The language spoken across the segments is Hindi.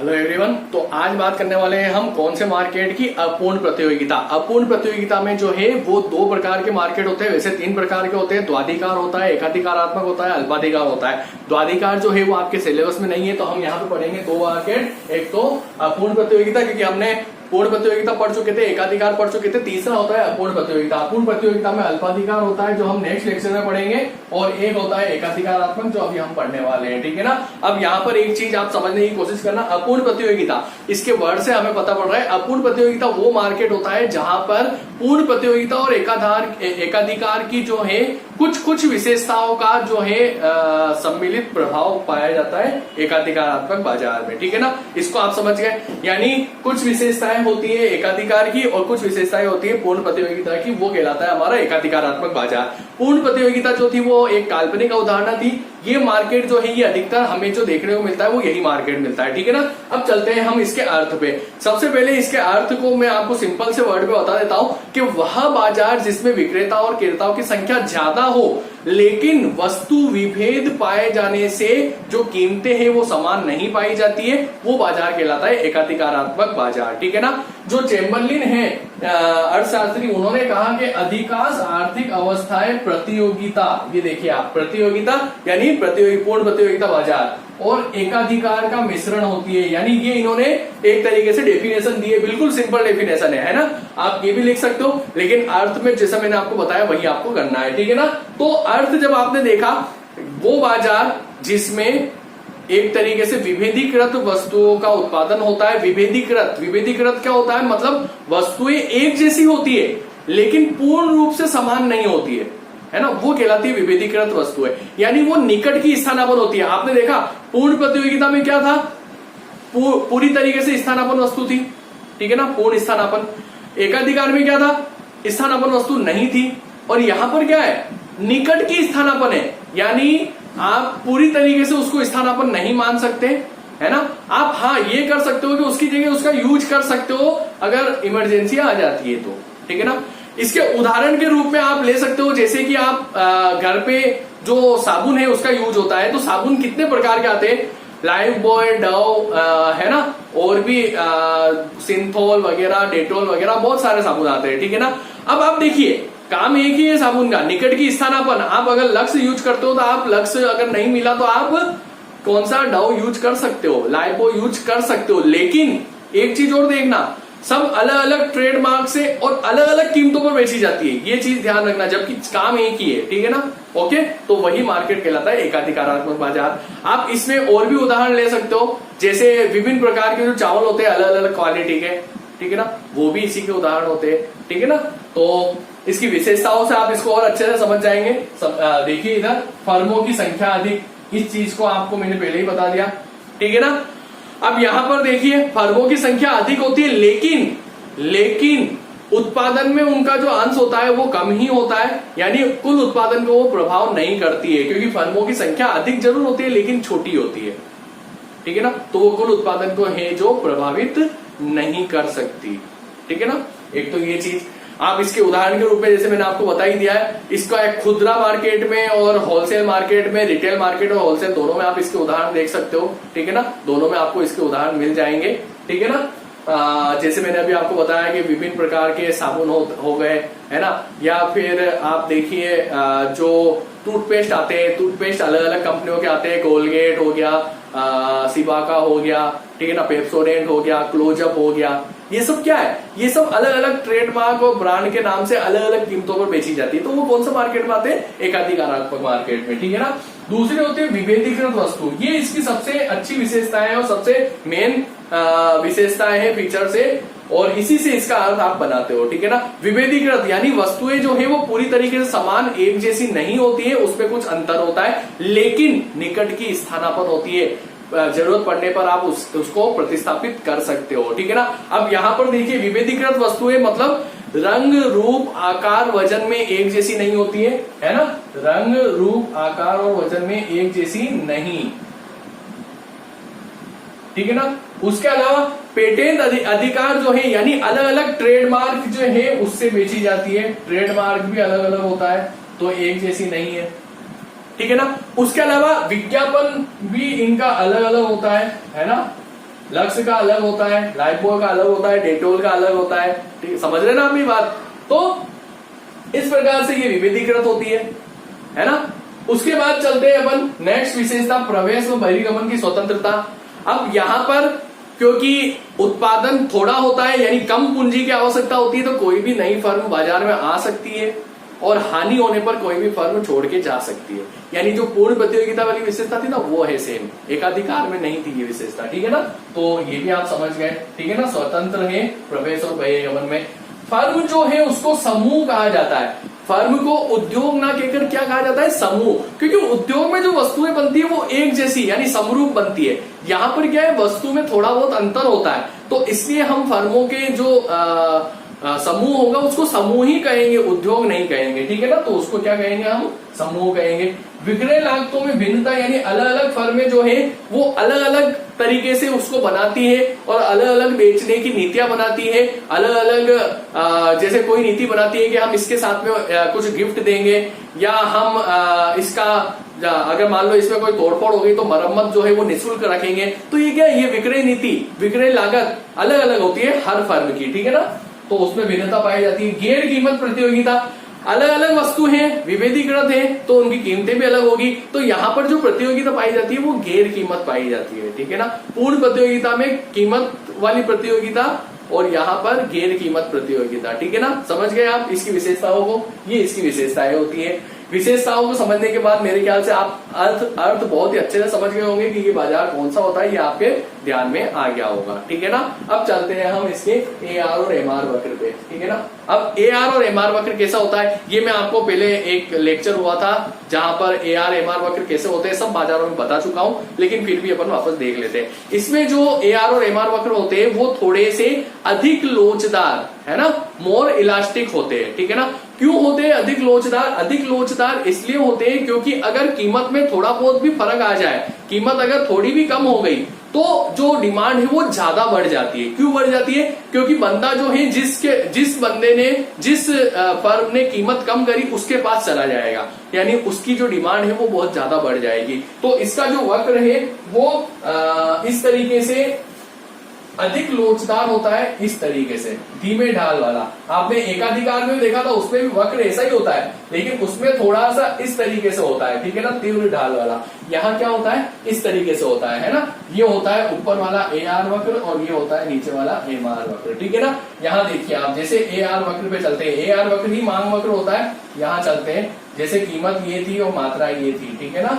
Hello everyone. तो आज बात करने वाले हैं हम कौन से मार्केट की, अपूर्ण प्रतियोगिता। अपूर्ण प्रतियोगिता में जो है वो दो प्रकार के मार्केट होते हैं, वैसे तीन प्रकार के होते हैं। द्वाधिकार होता है, एकाधिकारात्मक होता है, अल्पाधिकार होता है। द्वाधिकार जो है वो आपके सिलेबस में नहीं है, तो हम यहाँ पे पढ़ेंगे दो मार्केट। एक तो अपूर्ण प्रतियोगिता, क्योंकि हमने पूर्ण प्रतियोगिता पढ़ चुके थे, एकाधिकार पढ़ चुके थे। तीसरा होता है अपूर्ण प्रतियोगिता। अपूर्ण प्रतियोगिता में अल्पाधिकार होता है जो हम नेक्स्ट लेक्चर में पढ़ेंगे, और एक होता है एकाधिकारात्मक जो अभी हम पढ़ने वाले हैं, ठीक है ना। अब यहाँ पर एक चीज आप समझने की कोशिश करना, अपूर्ण प्रतियोगिता, इसके वर्ड से हमें पता पड़ रहा है अपूर्ण प्रतियोगिता वो मार्केट होता है जहां पर पूर्ण प्रतियोगिता और एकाधिकार की जो है कुछ विशेषताओं का जो है सम्मिलित प्रभाव पाया जाता है एकाधिकारात्मक बाजार में, ठीक है ना। इसको आप समझ गए, यानी कुछ विशेषताएं होती है एकाधिकार की और कुछ विशेषताएं होती है पूर्ण प्रतियोगिता की, वो कहलाता है हमारा एकाधिकारात्मक बाजार। पूर्ण प्रतियोगिता जो थी वो एक काल्पनिक अवधारणा थी। ये मार्केट जो है ये अधिकतर हमें जो देखने को मिलता है वो यही मार्केट मिलता है, ठीक है ना। अब चलते हैं हम इसके अर्थ पे। सबसे पहले इसके अर्थ को मैं आपको सिंपल से वर्ड में बता देता हूं कि वह बाजार जिसमें विक्रेता और क्रेताओं की संख्या ज्यादा हो लेकिन वस्तु विभेद पाए जाने से जो कीमतें हैं वो समान नहीं पाई जाती है, वो बाजार कहलाता है एकाधिकारात्मक बाजार, ठीक है ना। जो चेम्बरलिन है अर्थशास्त्री, उन्होंने कहा कि अधिकांश आर्थिक अवस्थाएं प्रतियोगिता, ये देखिए आप, प्रतियोगिता यानी पूर्ण प्रतियोगिता बाजार और एकाधिकार का मिश्रण होती है, यानी ये इन्होंने एक तरीके से डेफिनेशन दी है, बिल्कुल सिंपल डेफिनेशन है ना। आप ये भी लिख सकते हो, लेकिन अर्थ में जैसा मैंने आपको बताया वही आपको करना है, ठीक है ना। तो अर्थ जब आपने देखा, वो बाजार जिसमें एक तरीके से विभेदीकृत वस्तुओं का उत्पादन होता है। विभेदीकृत क्या होता है, मतलब वस्तुएं एक जैसी होती है लेकिन पूर्ण रूप से समान नहीं होती है ना, वो कहलाती है विभेदीकृत वस्तुएं, यानी वो निकट की स्थानापन्न होती है। आपने देखा पूर्ण प्रतियोगिता में क्या था, पूरी तरीके से स्थानापन्न वस्तु थी, ठीक है ना, पूर्ण स्थानापन्न। एकाधिकार में क्या था, स्थानापन्न वस्तु नहीं थी, और यहां पर क्या है, निकट की स्थानापन्न है, यानी आप पूरी तरीके से उसको स्थानापन्न नहीं मान सकते, है ना। आप हाँ ये कर सकते हो कि उसकी जगह उसका यूज कर सकते हो अगर इमरजेंसी आ जाती है तो, ठीक है ना। इसके उदाहरण के रूप में आप ले सकते हो, जैसे कि आप घर पे जो साबुन है उसका यूज होता है, तो साबुन कितने प्रकार के आते हैं, लाइफ बॉय, डव, है ना, और भी सिंथोल वगैरह, डेटोल वगैरह, बहुत सारे साबुन आते हैं, ठीक है ना। अब आप देखिए, काम एक ही है साबुन का, निकट की स्थानापन्न। आप अगर लक्स यूज करते हो तो आप लक्स अगर नहीं मिला तो आप कौन सा डव यूज कर सकते हो, लाइफो यूज कर सकते हो, लेकिन एक चीज और देखना, सब अलग अलग ट्रेडमार्क से और अलग अलग कीमतों पर बेची जाती है, ये चीज ध्यान रखना, जबकि काम एक ही है, ठीक है ना। ओके, तो वही मार्केट कहलाता है एकाधिकारात्मक बाजार। आप इसमें और भी उदाहरण ले सकते हो, जैसे विभिन्न प्रकार के जो चावल होते हैं अलग अलग क्वालिटी के, ठीक है ना, वो भी इसी के उदाहरण होते हैं, ठीक है ना। तो इसकी विशेषताओं से आप इसको और अच्छे से समझ जाएंगे। देखिए इधर फर्मों की संख्या अधिक, इस चीज को आपको मैंने पहले ही बता दिया, ठीक है ना। अब यहां पर देखिए फर्मों की संख्या अधिक होती है, लेकिन उत्पादन में उनका जो अंश होता है वो कम ही होता है, यानी कुल उत्पादन को वो प्रभाव नहीं करती है, क्योंकि फर्मों की संख्या अधिक जरूर होती है लेकिन छोटी होती है, ठीक है ना। तो वो कुल उत्पादन को है जो प्रभावित नहीं कर सकती, ठीक है ना। एक तो ये चीज आप इसके उदाहरण के रूप में, जैसे मैंने आपको बता ही दिया है, इसका एक खुदरा मार्केट में और होलसेल मार्केट में, रिटेल मार्केट और होलसेल दोनों में आप इसके उदाहरण देख सकते हो, ठीक है ना। दोनों में आपको इसके उदाहरण मिल जाएंगे, ठीक है ना। जैसे मैंने अभी आपको बताया कि विभिन्न प्रकार के साबुन हो गए, है ना, या फिर आप देखिए जो टूथपेस्ट आते हैं, टूथपेस्ट अलग अलग कंपनियों के आते हैं, कोलगेट हो गया, सिबाका हो गया, ठीक है ना, पेप्सोडेंट हो गया, क्लोजअप हो गया, ये सब क्या है, ये सब अलग अलग ट्रेडमार्क और ब्रांड के नाम से अलग अलग कीमतों पर बेची जाती है, तो वो कौन सा मार्केट में आते हैं, एकाधिकारात्मक मार्केट में, ठीक है ना। दूसरी होती है विभेदीकृत वस्तु, ये इसकी सबसे अच्छी विशेषताएं है और सबसे मेन विशेषताएं है, फीचर्स है, और इसी से इसका अर्थ आप बनाते हो, ठीक है ना। विभेदीकृत यानी वस्तुएं जो है वो पूरी तरीके से समान एक जैसी नहीं होती है, उसमें कुछ अंतर होता है, लेकिन निकट की स्थानापन्न होती है, जरूरत पड़ने पर आप उसको प्रतिस्थापित कर सकते हो, ठीक है ना। अब यहां पर देखिए विभेदीकृत वस्तुएं मतलब रंग, रूप, आकार, वजन में एक जैसी नहीं होती है ना, रंग, रूप, आकार और वजन में एक जैसी नहीं, ठीक है ना। उसके अलावा पेटेंट अधिकार जो है, यानी अलग अलग ट्रेडमार्क जो है उससे बेची जाती है, ट्रेडमार्क भी अलग अलग होता है, तो एक जैसी नहीं है, ठीक है ना। उसके अलावा विज्ञापन भी इनका अलग अलग होता है ना। लक्स का अलग होता है, लाइफबॉय का अलग होता है, डेटोल का अलग होता है। ठीक, समझ रहे ना अपनी बात। तो इस प्रकार से ये विभेदीकृत होती है ना। उसके बाद चलते हैं अपन नेक्स्ट विशेषता, प्रवेश व बहिर्गमन की स्वतंत्रता। अब यहां पर क्योंकि उत्पादन थोड़ा होता है, यानी कम पूंजी की आवश्यकता होती है, तो कोई भी नई फर्म बाजार में आ सकती है और हानि होने पर कोई भी फर्म छोड़ के जा सकती है। यानी जो पूर्ण प्रतियोगिता वाली विशेषता थी ना, वो है सेम, एकाधिकार में नहीं थी ये विशेषता। ठीक है ना, तो ये भी आप समझ गए। ठीक है ना, स्वतंत्र है प्रवेश और बहिर्गमन में। फर्म जो है उसको समूह कहा जाता है। फर्म को उद्योग ना कहकर क्या कहा जाता है, समूह। क्योंकि उद्योग में जो वस्तुएं बनती है वो एक जैसी यानी समरूप बनती है। यहां पर क्या है, वस्तु में थोड़ा बहुत अंतर होता है, तो इसलिए हम फर्मों के जो समूह होगा उसको समूह ही कहेंगे, उद्योग नहीं कहेंगे। ठीक है ना, तो उसको क्या कहेंगे, हम समूह कहेंगे। विक्रय लागतों में भिन्नता, यानी अलग अलग फर्में जो है वो अलग अलग तरीके से उसको बनाती है और अलग अलग बेचने की नीतियां बनाती है। अलग अलग जैसे कोई नीति बनाती है कि हम इसके साथ में कुछ गिफ्ट देंगे, या हम इसका अगर मान लो इसमें कोई तोड़फोड़ हो गई तो मरम्मत जो है वो निःशुल्क रखेंगे। तो ये क्या है, ये विक्रय नीति, विक्रय लागत अलग अलग होती है हर फर्म की। ठीक है ना, तो उसमें भिन्नता पाई जाती है। गैर कीमत प्रतियोगिता, अलग अलग वस्तु हैं, विभेदीकृत है, तो उनकी कीमतें भी अलग होगी। तो यहाँ पर जो प्रतियोगिता पाई जाती है वो गैर कीमत पाई जाती है। ठीक है ना, पूर्ण प्रतियोगिता में कीमत वाली प्रतियोगिता और यहाँ पर गैर कीमत प्रतियोगिता। ठीक है ना, समझ गए आप इसकी विशेषताओं को। ये इसकी विशेषताएं होती है। विशेषताओं को समझने के बाद मेरे ख्याल से आप अर्थ बहुत ही अच्छे से समझ गए होंगे कि ये बाजार कौन सा होता है, ये आपके ध्यान में आ गया होगा। ठीक है ना, अब चलते हैं हम इसके AR और MR वक्र पे। ठीक है ना, अब AR और MR वक्र कैसा होता है, ये मैं आपको पहले एक लेक्चर हुआ था जहां पर AR MR वक्र कैसे होते हैं सब बाजारों में बता चुका हूं, लेकिन फिर भी अपन वापस देख लेते हैं। इसमें जो AR और MR वक्र होते हैं वो थोड़े से अधिक लोचदार है ना, मोर इलास्टिक होते हैं। ठीक है ना, क्यों होते हैं अधिक लोचदार? अधिक लोचदार इसलिए होते हैं क्योंकि अगर कीमत में थोड़ा बहुत भी फर्क आ जाए, कीमत अगर थोड़ी भी कम हो गई, तो जो डिमांड है वो ज्यादा बढ़ जाती है। क्यों बढ़ जाती है? क्योंकि बंदा जो है जिस बंदे ने जिस फर्म ने कीमत कम करी उसके पास चला जाएगा, यानी उसकी जो डिमांड है वो बहुत ज्यादा बढ़ जाएगी। तो इसका जो वक्र है वो इस तरीके से अधिक लोचदार होता है, इस तरीके से धीमे ढाल वाला। आपने एकाधिकार में देखा था, उसमें भी वक्र ऐसा ही होता है, लेकिन उसमें थोड़ा सा इस तरीके से होता है। ठीक है ना, तीव्र ढाल वाला। यहाँ क्या होता है, इस तरीके से होता है ना। ये होता है ऊपर वाला AR वक्र और ये होता है नीचे वाला MR वक्र। ठीक है ना, यहाँ देखिए आप, जैसे AR वक्र पे चलते हैं, AR वक्र ही मांग वक्र होता है। यहाँ चलते हैं, जैसे कीमत ये थी और मात्रा ये थी। ठीक है ना,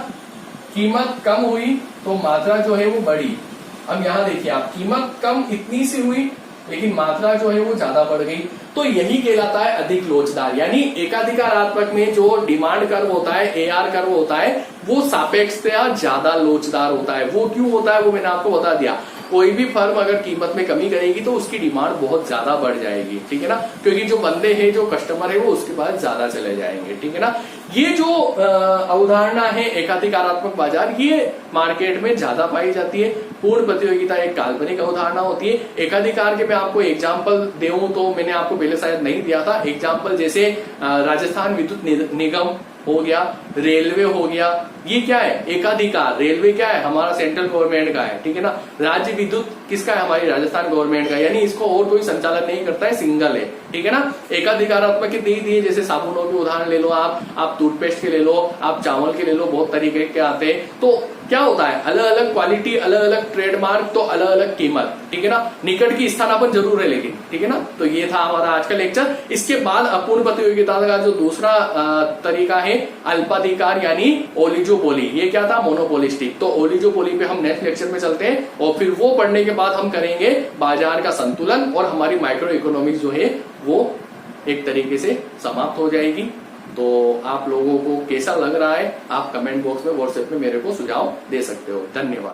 कीमत कम हुई तो मात्रा जो है वो बढ़ी। अब यहाँ देखिए आप, कीमत कम इतनी सी हुई लेकिन मात्रा जो है वो ज्यादा बढ़ गई, तो यही कहलाता है अधिक लोचदार। यानी एकाधिकारात्मक में जो डिमांड कर्व होता है, AR कर्व होता है, वो सापेक्षतया ज्यादा लोचदार होता है। वो क्यों होता है वो मैंने आपको बता दिया। कोई भी फर्म अगर कीमत में कमी करेगी तो उसकी डिमांड बहुत ज्यादा बढ़ जाएगी। ठीक है ना, क्योंकि जो बंदे हैं, जो कस्टमर है, वो उसके बाद ज्यादा चले जाएंगे। ठीक है ना, ये जो अवधारणा है एकाधिकारात्मक बाजार, ये मार्केट में ज्यादा पाई जाती है। पूर्ण प्रतियोगिता एक काल्पनिक अवधारणा होती है। एकाधिकार के मैं आपको एग्जाम्पल दूं तो मैंने आपको पहले शायद नहीं दिया था एग्जाम्पल, जैसे राजस्थान विद्युत निगम हो गया, रेलवे हो गया, ये क्या है, एकाधिकार। रेलवे क्या है, हमारा सेंट्रल गवर्नमेंट का है। ठीक है ना, राज्य विद्युत किसका है, हमारी राजस्थान गवर्नमेंट का, यानी इसको और कोई संचालन नहीं करता है, सिंगल है। ठीक है ना, एकाधिकारात्मक की दी दिए, जैसे साबुनों के उदाहरण ले लो आप टूथपेस्ट के ले लो, आप चावल के ले लो, बहुत तरीके के आते हैं। तो क्या होता है, अलग अलग क्वालिटी, अलग अलग ट्रेडमार्क, तो अलग अलग कीमत। ठीक है ना, निकट की स्थानापन्न जरूर है लेकिन। ठीक है ना, तो ये था हमारा आज का लेक्चर। इसके बाद अपूर्ण प्रतियोगिता का जो दूसरा तरीका है अल्पाधिकार यानी ओलिगोपोली। ये क्या था, मोनोपोलिस्टिक। तो ओलिगोपोली पे हम नेक्स्ट लेक्चर में चलते हैं और फिर वो पढ़ने के बाद हम करेंगे बाजार का संतुलन, और हमारी माइक्रो इकोनॉमिक्स जो है वो एक तरीके से समाप्त हो जाएगी। तो आप लोगों को कैसा लग रहा है, आप कमेंट बॉक्स में, व्हाट्सएप में मेरे को सुझाव दे सकते हो। धन्यवाद।